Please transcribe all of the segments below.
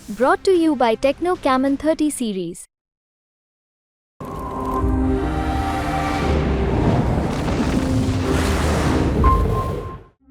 Brought to you by Techno Camon 30 series.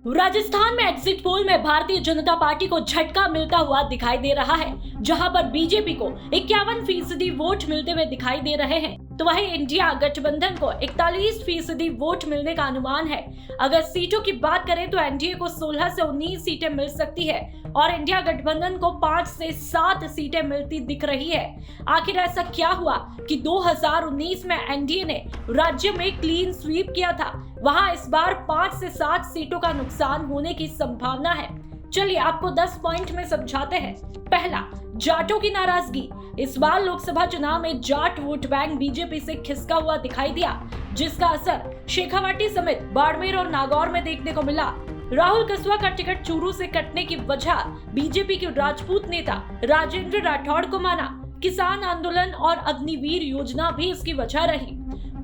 Rajasthan में exit poll में Bharatiya Janata party को झटका मिलता हुआ दिखाई दे रहा है, जहां पर बीजेपी को 51% वोट मिलते हुए दिखाई दे रहे हैं, तो वहीं इंडिया गठबंधन को 41% वोट मिलने का अनुमान है। अगर सीटों की बात करें तो एनडीए को 16 से 19 सीटें मिल सकती है और इंडिया गठबंधन को 5 से 7 सीटें मिलती दिख रही है। आखिर ऐसा क्या हुआ कि 2019 में एनडीए ने राज्य में क्लीन स्वीप किया था, वहां इस बार 5 से 7 सीटों का नुकसान होने की संभावना है। चलिए आपको 10 पॉइंट में समझाते हैं। पहला, जाटों की नाराजगी। इस बार लोकसभा चुनाव में जाट वोट बैंक बीजेपी से खिसका हुआ दिखाई दिया, जिसका असर शेखावाटी समेत बाड़मेर और नागौर में देखने को मिला। राहुल कसवा का टिकट चूरू से कटने की वजह बीजेपी के राजपूत नेता राजेंद्र राठौड़ को माना। किसान आंदोलन और अग्निवीर योजना भी इसकी वजह रही।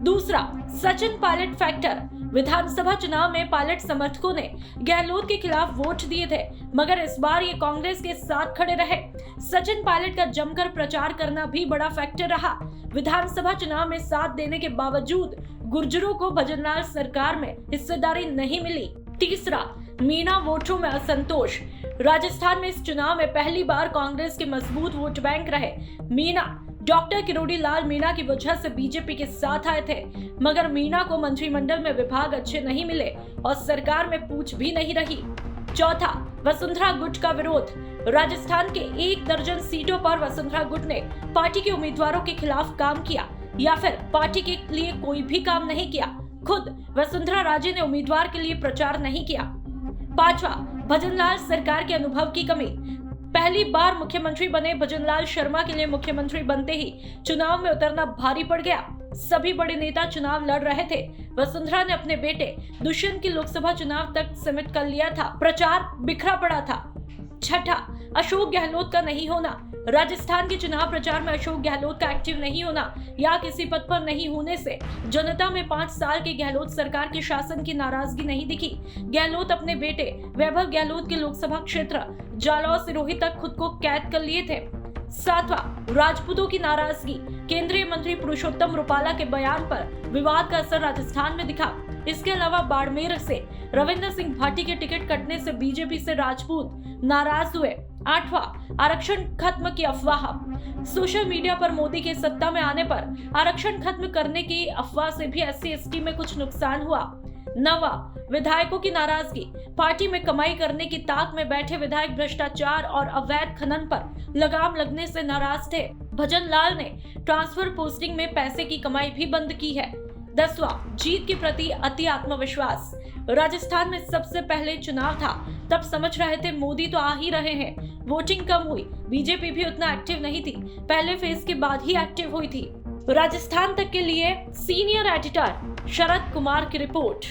दूसरा, सचिन पायलट फैक्टर। विधानसभा चुनाव में पायलट समर्थकों ने गहलोत के खिलाफ वोट दिए थे, मगर इस बार ये कांग्रेस के साथ खड़े रहे। सचिन पायलट का जमकर प्रचार करना भी बड़ा फैक्टर रहा। विधानसभा चुनाव में साथ देने के बावजूद गुर्जरों को भजनलाल सरकार में हिस्सेदारी नहीं मिली। तीसरा, मीणा वोटरों में असंतोष। राजस्थान में इस चुनाव में पहली बार कांग्रेस के मजबूत वोट बैंक रहे मीणा डॉक्टर किरोड़ी लाल मीणा की वजह से बीजेपी के साथ आए थे, मगर मीणा को मंत्रिमंडल में विभाग अच्छे नहीं मिले और सरकार में पूछ भी नहीं रही। चौथा, वसुंधरा गुट का विरोध। राजस्थान के 1 दर्जन सीटों पर वसुंधरा गुट ने पार्टी के उम्मीदवारों के खिलाफ काम किया या फिर पार्टी के लिए कोई भी काम नहीं किया। खुद वसुंधरा राजे ने उम्मीदवार के लिए प्रचार नहीं किया। पांचवा, भजनलाल सरकार के अनुभव की कमी। पहली बार मुख्यमंत्री बने भजनलाल शर्मा के लिए मुख्यमंत्री बनते ही चुनाव में उतरना भारी पड़ गया। सभी बड़े नेता चुनाव लड़ रहे थे। वसुंधरा ने अपने बेटे दुष्यंत की लोकसभा चुनाव तक सीमित कर लिया था, प्रचार बिखरा पड़ा था। छठा, अशोक गहलोत का नहीं होना। राजस्थान के चुनाव प्रचार में अशोक गहलोत का एक्टिव नहीं होना या किसी पद पर नहीं होने से जनता में 5 साल के गहलोत सरकार के शासन की नाराजगी नहीं दिखी। गहलोत अपने बेटे वैभव गहलोत के लोकसभा क्षेत्र जालौर सिरोही तक खुद को कैद कर लिए थे। सातवां, राजपूतों की नाराजगी। केंद्रीय मंत्री पुरुषोत्तम रुपाला के बयान पर विवाद का असर राजस्थान में दिखा। इसके अलावा बाड़मेर से रविंद्र सिंह भाटी के टिकट कटने से बीजेपी से राजपूत नाराज हुए। आठवां, आरक्षण खत्म की अफवाह। सोशल मीडिया पर मोदी के सत्ता में आने पर आरक्षण खत्म करने की अफवाह से भी SC/ST में कुछ नुकसान हुआ। नवा, विधायकों की नाराजगी। पार्टी में कमाई करने की ताक में बैठे विधायक भ्रष्टाचार और अवैध खनन पर लगाम लगने से नाराज थे। भजनलाल ने ट्रांसफर पोस्टिंग में पैसे की कमाई भी बंद की है। 10वां, जीत के प्रति अति आत्मविश्वास। राजस्थान में सबसे पहले चुनाव था, तब समझ रहे थे मोदी तो आ ही रहे हैं। वोटिंग कम हुई, बीजेपी भी उतना एक्टिव नहीं थी, पहले फेज के बाद ही एक्टिव हुई थी। राजस्थान तक के लिए सीनियर एडिटर शरद कुमार की रिपोर्ट।